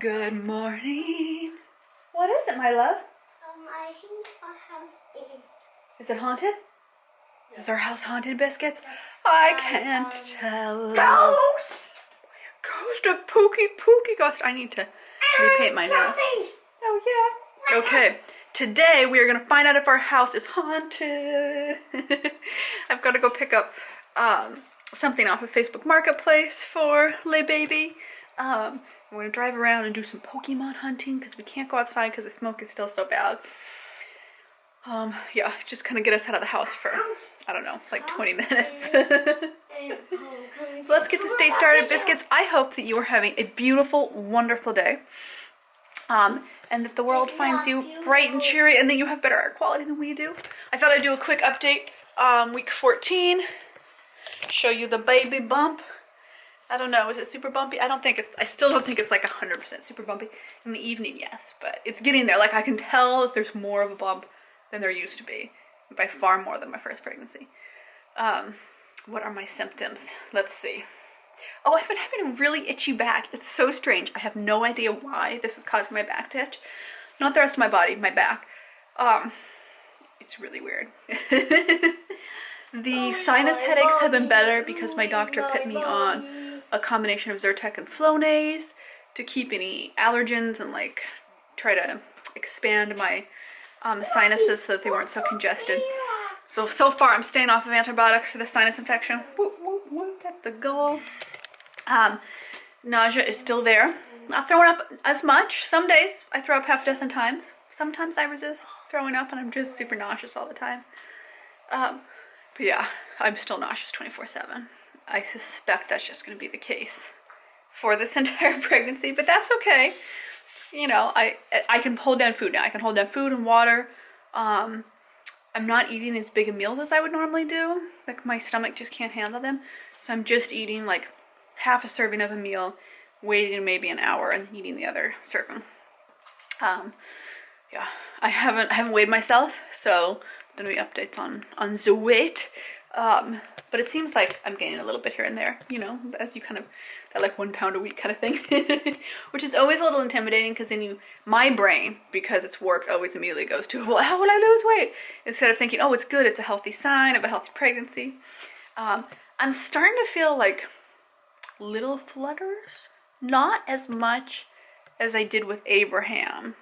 Good morning. What is it, my love? I think our house is. Is it haunted? Yeah. Is our house haunted, Biscuits? I can't tell. Ghost! Ghost, a pooky ghost. I need to repaint my nails. Oh, yeah. Okay. Today, we are going to find out if our house is haunted. I've got to go pick up something off of Facebook Marketplace for Lay Baby. We're going to drive around and do some Pokemon hunting because we can't go outside because the smoke is still so bad. Yeah, just kind of get us out of the house for, I don't know, like 20 minutes. Let's get this day started, Biscuits. I hope that you are having a beautiful, wonderful day. And that the world finds you bright and cheery and that you have better air quality than we do. I thought I'd do a quick update. Week 14. Show you the baby bump. I don't know, is it super bumpy? I still don't think it's like 100% super bumpy. In the evening, yes, but it's getting there. Like I can tell that there's more of a bump than there used to be. By far more than my first pregnancy. What are my symptoms? Let's see. Oh, I've been having a really itchy back. It's so strange. I have no idea why this is causing my back to itch. Not the rest of my body, my back. It's really weird. The sinus headaches have been better because my doctor put me on a combination of Zyrtec and Flonase to keep any allergens and like try to expand my sinuses so that they weren't so congested. So far I'm staying off of antibiotics for the sinus infection. At the goal. Nausea is still there. Not throwing up as much. Some days I throw up half a dozen times. Sometimes I resist throwing up and I'm just super nauseous all the time. But yeah, I'm still nauseous 24/7. I suspect that's just going to be the case for this entire pregnancy, but that's okay. You know, I can hold down food now. I can hold down food and water. I'm not eating as big a meals as I would normally do. Like my stomach just can't handle them. So I'm just eating like half a serving of a meal, waiting maybe an hour and eating the other serving. Yeah, I haven't weighed myself, so don't have any updates on the weight. But it seems like I'm gaining a little bit here and there, you know, as you kind of, that like 1 pound a week kind of thing, which is always a little intimidating because then my brain, because it's warped, always immediately goes to, well, how will I lose weight? Instead of thinking, oh, it's good, it's a healthy sign of a healthy pregnancy. I'm starting to feel like little flutters, not as much as I did with Abraham.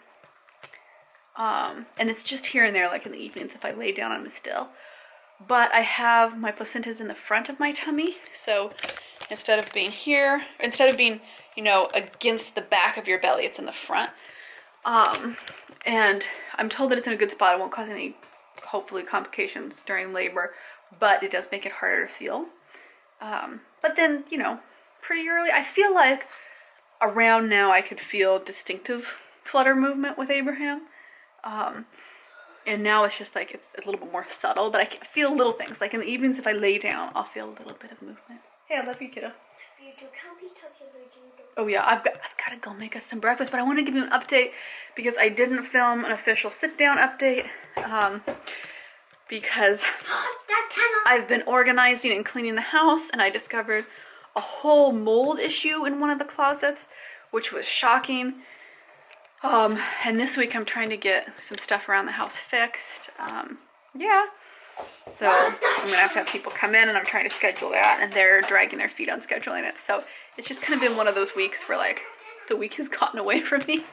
And it's just here and there, like in the evenings if I lay down on him still. But I have my placentas in the front of my tummy, so instead of being, you know, against the back of your belly, it's in the front. And I'm told that it's in a good spot. It won't cause any, hopefully, complications during labor, but it does make it harder to feel. But then, you know, pretty early, I feel like around now I could feel distinctive flutter movement with Abraham. And now it's just like, it's a little bit more subtle, but I can feel little things. Like in the evenings, if I lay down, I'll feel a little bit of movement. Hey, I love you, kiddo. Oh yeah, I've got to go make us some breakfast, but I want to give you an update because I didn't film an official sit-down update, because I've been organizing and cleaning the house, and I discovered a whole mold issue in one of the closets, which was shocking. And this week I'm trying to get some stuff around the house fixed. Yeah. So I'm gonna have people come in and I'm trying to schedule that, and they're dragging their feet on scheduling it. So it's just kind of been one of those weeks where like the week has gotten away from me,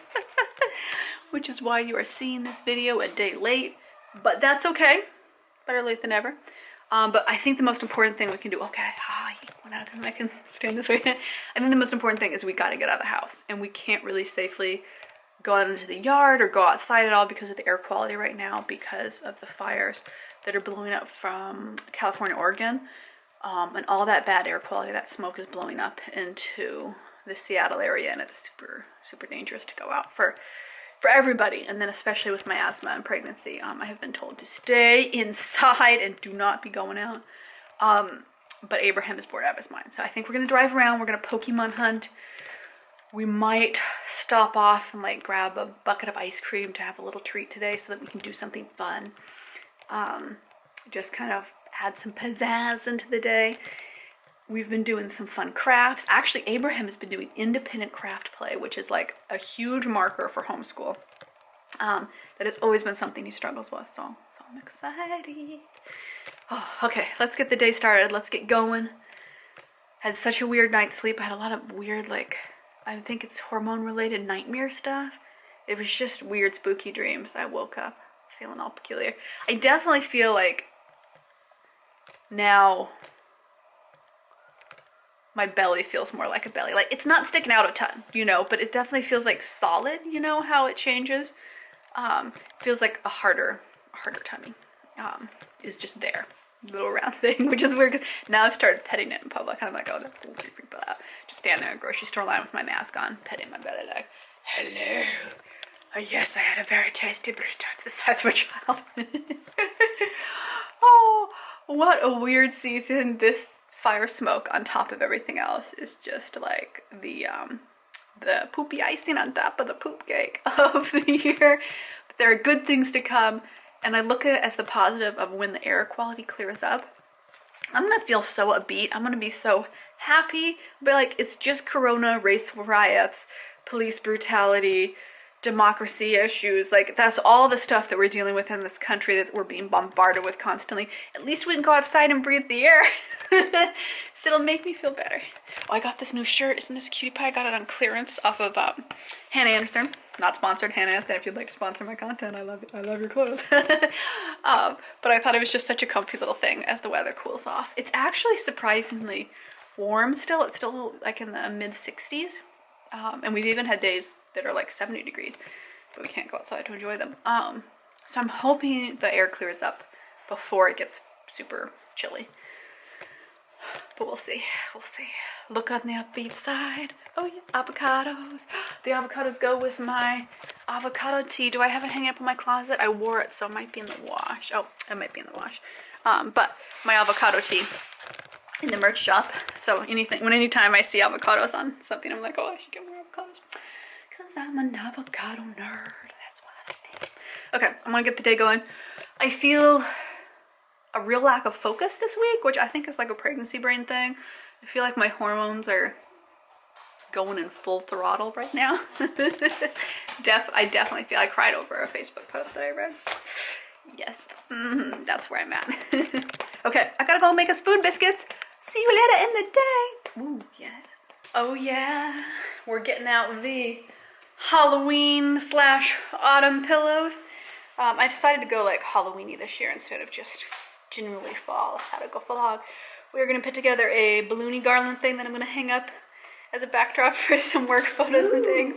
which is why you are seeing this video a day late, but that's okay. Better late than never. But I think the most important thing we can do, okay, one out of them, I can stand this way. I think the most important thing is we gotta get out of the house, and we can't really safely go out into the yard or go outside at all because of the air quality right now, because of the fires that are blowing up from California, Oregon, and all that bad air quality, that smoke is blowing up into the Seattle area, and it's super, super dangerous to go out for everybody, and then especially with my asthma and pregnancy. I have been told to stay inside and do not be going out, but Abraham is bored out of his mind, so I think we're going to drive around, we're going to Pokemon hunt. We might stop off and like grab a bucket of ice cream to have a little treat today so that we can do something fun. Just kind of add some pizzazz into the day. We've been doing some fun crafts. Actually, Abraham has been doing independent craft play, which is like a huge marker for homeschool. That has always been something he struggles with, so I'm excited. Oh, okay, let's get the day started. Let's get going. Had such a weird night's sleep. I had a lot of weird, like, I think it's hormone-related nightmare stuff. It was just weird, spooky dreams. I woke up feeling all peculiar. I definitely feel like now my belly feels more like a belly. Like, it's not sticking out a ton, you know, but it definitely feels like solid, you know, how it changes. Feels like a harder tummy is just there. Little round thing, which is weird because now I've started petting it in public and I'm like, oh, that's cool, creep people out. Just stand there at a grocery store line with my mask on, petting my belly like, hello. Oh, yes, I had a very tasty burrito. It's the size of a child. Oh, what a weird season. This fire smoke on top of everything else is just like the poopy icing on top of the poop cake of the year. But there are good things to come. And I look at it as the positive of when the air quality clears up. I'm gonna feel so upbeat. I'm gonna be so happy. But like, it's just Corona, race riots, police brutality, democracy issues. Like, that's all the stuff that we're dealing with in this country that we're being bombarded with constantly. At least we can go outside and breathe the air. So it'll make me feel better. Oh, I got this new shirt. Isn't this cutie pie? I got it on clearance off of Hannah Anderson. Not sponsored, Hannah Anderson. If you'd like to sponsor my content, I love your clothes. But I thought it was just such a comfy little thing as the weather cools off. It's actually surprisingly warm still. It's still like in the mid 60s. And we've even had days that are like 70 degrees, but we can't go outside to enjoy them. So I'm hoping the air clears up before it gets super chilly. But we'll see. Look on the upbeat side. Oh yeah, avocados. The avocados go with my avocado tea. Do I have it hanging up in my closet? I wore it, so it might be in the wash. Oh, it might be in the wash. But my avocado tea in the merch shop. So anytime I see avocados on something, I'm like, oh, I should get more avocados. Because I'm an avocado nerd. That's what I think. Okay, I'm gonna get the day going. I feel a real lack of focus this week, which I think is like a pregnancy brain thing. I feel like my hormones are going in full throttle right now. I definitely feel I cried over a Facebook post that I read. Yes, that's where I'm at. Okay, I gotta go make us food biscuits. See you later in the day. Ooh, yeah. Oh yeah, we're getting out the Halloween / autumn pillows. I decided to go like Halloweeny this year instead of just generally fall. How to go full hog. We're gonna put together a balloony garland thing that I'm gonna hang up as a backdrop for some work photos and things.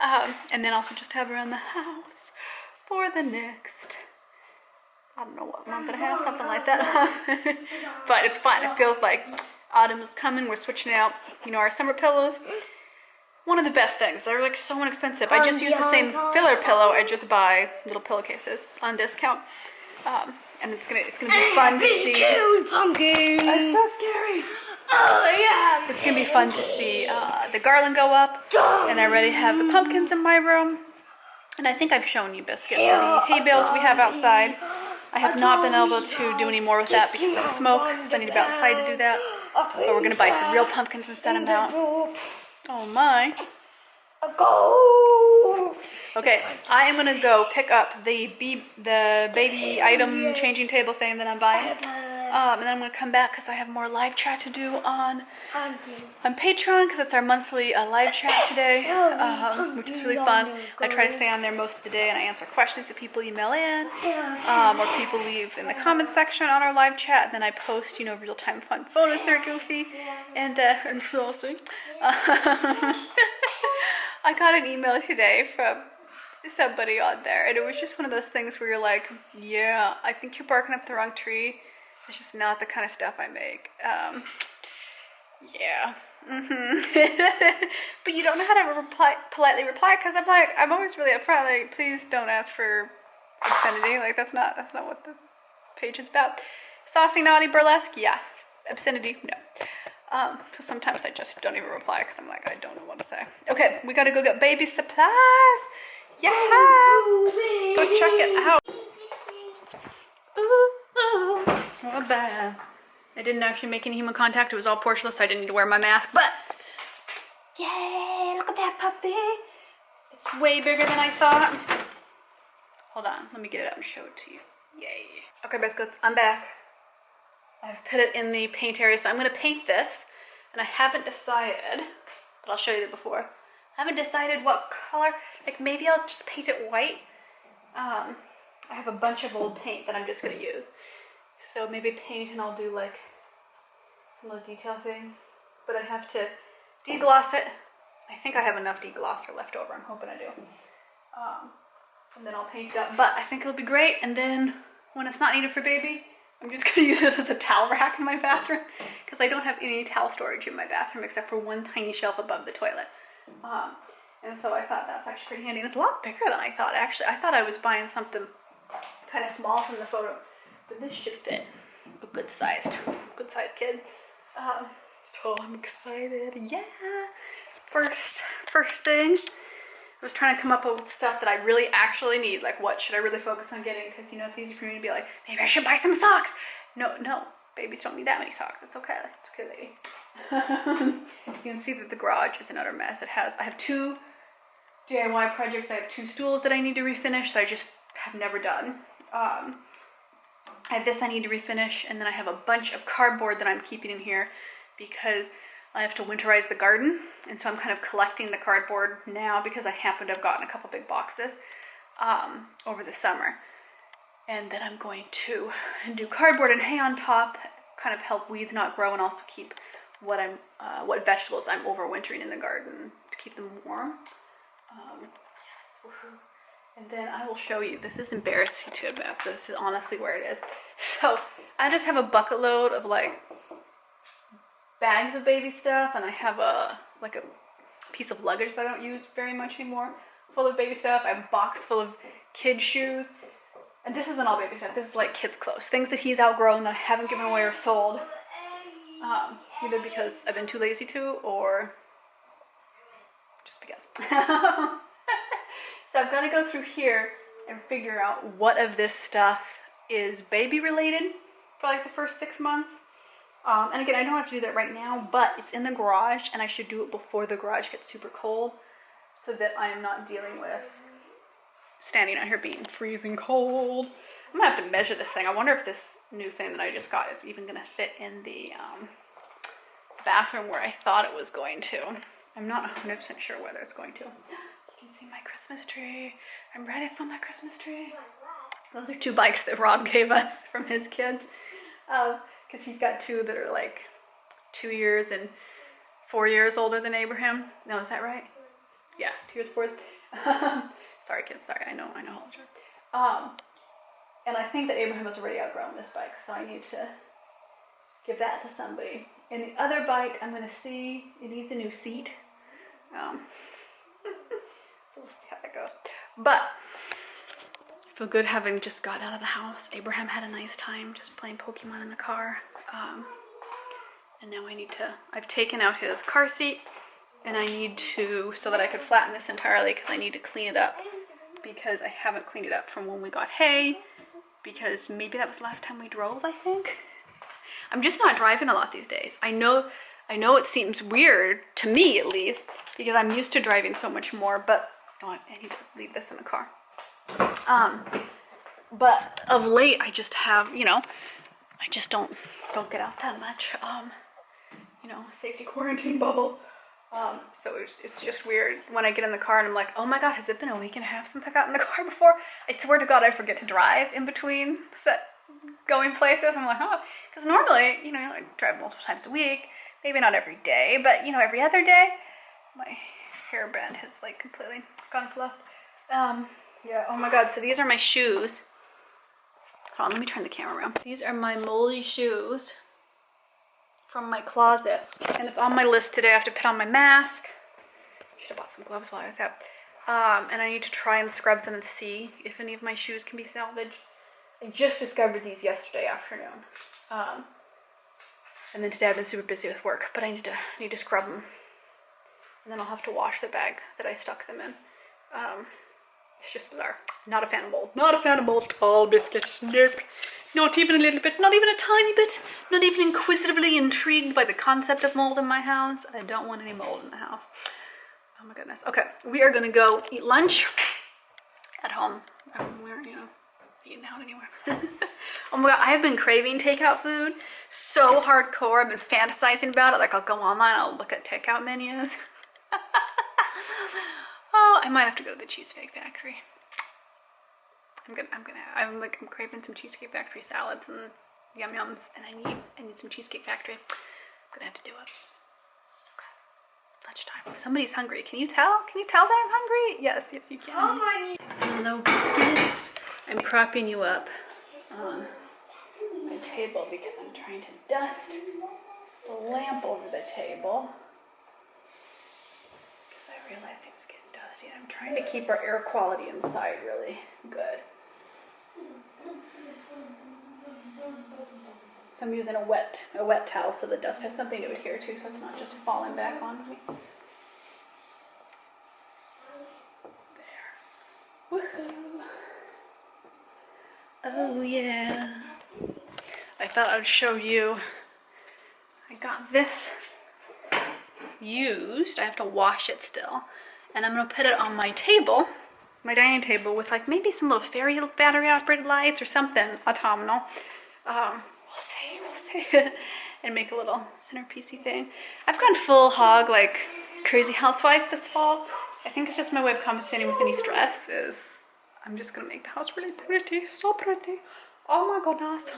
And then also just have around the house for the next, I don't know what month and a half, something like that. But it's fun. It feels like autumn is coming. We're switching out, our summer pillows. One of the best things. They're like so inexpensive. I just use the same filler pillow. I just buy little pillowcases on discount. And it's gonna be fun to see. Pumpkin. It's so scary. Oh yeah. It's gonna be fun to see the garland go up, and I already have the pumpkins in my room. And I think I've shown you biscuits of the hay bales we have outside. I have not been able to do any more with that because of the smoke, because I need to be outside to do that. But we're gonna buy some real pumpkins and set them out. Oh my. Okay, I am gonna go pick up the baby item changing table thing that I'm buying. And then I'm gonna come back because I have more live chat to do on Patreon, because it's our monthly live chat today, which is really fun. I try to stay on there most of the day and I answer questions that people email in, or people leave in the comments section on our live chat, and then I post, real-time fun photos that are goofy and saucy. I got an email today from somebody on there, and it was just one of those things where you're like, yeah, I think you're barking up the wrong tree. It's just not the kind of stuff I make. Yeah. But you don't know how to politely reply, because I'm always really upfront, like, please don't ask for obscenity. Like, that's not what the page is about. Saucy, naughty, burlesque, yes. Obscenity, no. So sometimes I just don't even reply because I'm like, I don't know what to say. Okay, we gotta go get baby supplies. Yeah. Go check it out. Ooh, ooh. What bad. I didn't actually make any human contact. It was all porcelain, so I didn't need to wear my mask. But yay! Look at that puppy. It's way bigger than I thought. Hold on, let me get it out and show it to you. Yay! Okay, biscuits, I'm back. I've put it in the paint area, so I'm gonna paint this, and I haven't decided. But I'll show you the before. I haven't decided what color. Like maybe I'll just paint it white. I have a bunch of old paint that I'm just gonna use. So maybe paint and I'll do like some little detail thing. But I have to degloss it. I think I have enough deglosser left over. I'm hoping I do. And then I'll paint it up. But I think it'll be great. And then when it's not needed for baby, I'm just gonna use it as a towel rack in my bathroom because I don't have any towel storage in my bathroom except for one tiny shelf above the toilet. And so I thought that's actually pretty handy. And it's a lot bigger than I thought, actually. I thought I was buying something kind of small from the photo, but this should fit a good sized kid. So I'm excited. Yeah. First thing, I was trying to come up with stuff that I really actually need. Like, what should I really focus on getting? Because, you know, it's easy for me to be like, maybe I should buy some socks. No, babies don't need that many socks. It's okay. It's okay, lady. You can see that the garage is an utter mess. I have 2 DIY projects. I have 2 stools that I need to refinish that I just have never done. I have this I need to refinish, and then I have a bunch of cardboard that I'm keeping in here because I have to winterize the garden, and so I'm kind of collecting the cardboard now because I happen to have gotten a couple big boxes over the summer. And then I'm going to do cardboard and hay on top, kind of help weeds not grow, and also keep what vegetables I'm overwintering in the garden to keep them warm. Yes, woohoo. And then I will show you, this is embarrassing to admit, this is honestly where it is. So I just have a bucket load of like bags of baby stuff, and I have a piece of luggage that I don't use very much anymore, full of baby stuff. I have a box full of kid shoes, and this isn't all baby stuff, this is like kids clothes, things that he's outgrown that I haven't given away or sold, either because I've been too lazy to, or just because. So I've got to go through here and figure out what of this stuff is baby related for like the first 6 months. And again, I don't have to do that right now, but it's in the garage, and I should do it before the garage gets super cold so that I am not dealing with standing out here being freezing cold. I'm gonna have to measure this thing. I wonder if this new thing that I just got is even gonna fit in the bathroom where I thought it was going to. I'm not 100% sure whether it's going to. You can see my Christmas tree. I'm ready for my Christmas tree. Those are 2 bikes that Rob gave us from his kids. Because he's got 2 that are like 2 years and 4 years older than Abraham. No, is that right? Yeah, 2 years, 4 years. Sorry, kids. Sorry, I know how old you are. And I think that Abraham has already outgrown this bike, so I need to give that to somebody. And the other bike, I'm going to see, it needs a new seat. So we'll see how that goes. But I feel good having just got out of the house. Abraham had a nice time just playing Pokemon in the car. And now I've taken out his car seat, and I need to, so that I could flatten this entirely, because I need to clean it up, because I haven't cleaned it up from when we got hay, because maybe that was the last time we drove, I think. I'm just not driving a lot these days. I know it seems weird, to me at least, because I'm used to driving so much more, but I need to leave this in the car. But of late, I just have, I just don't get out that much. Safety quarantine bubble. So it's just weird when I get in the car and I'm like, oh my God, has it been a week and a half since I got in the car before? I swear to God, I forget to drive in between going places. I'm like, oh, because normally, I drive multiple times a week, maybe not every day, but every other day. My hairband has like completely gone fluffed. Yeah, oh my God, so these are my shoes. Hold on, let me turn the camera around. These are my moldy shoes from my closet, and it's on my list today. I have to put on my mask. Should have bought some gloves while I was out. And I need to try and scrub them and see if any of my shoes can be salvaged. I just discovered these yesterday afternoon. And then today I've been super busy with work, but I need to scrub them. And then I'll have to wash the bag that I stuck them in. It's just bizarre. Not a fan of mold. Not a fan of mold at all, biscuits. Nope. Not even a little bit. Not even a tiny bit. Not even inquisitively intrigued by the concept of mold in my house. I don't want any mold in the house. Oh my goodness. Okay, we are gonna go eat lunch at home. We're, you know, eating out anywhere. Oh my god, I have been craving takeout food so hardcore. I've been fantasizing about it. Like, I'll go online, I'll look at takeout menus. Oh, I might have to go to the Cheesecake Factory. I'm craving some Cheesecake Factory salads and yum yums, and I need some Cheesecake Factory. I'm gonna have to do it. Okay. Lunchtime. Somebody's hungry. Can you tell? Can you tell that I'm hungry? Yes, you can. Hello, biscuits. I'm propping you up on my table because I'm trying to dust the lamp over the table. Because I realized it was getting dusty. I'm trying to keep our air quality inside really good. So I'm using a wet towel so the dust has something to adhere to, so it's not just falling back on me. There. Woohoo! Oh yeah. I thought I'd show you. I got this used. I have to wash it still. And I'm gonna put it on my table, my dining table, with like maybe some little fairy battery operated lights or something autumnal. We'll see. And make a little centerpiecey thing. I've gone full hog, like crazy housewife this fall. I think it's just my way of compensating with any stress. Is I'm just gonna make the house really pretty, so pretty. Oh my goodness.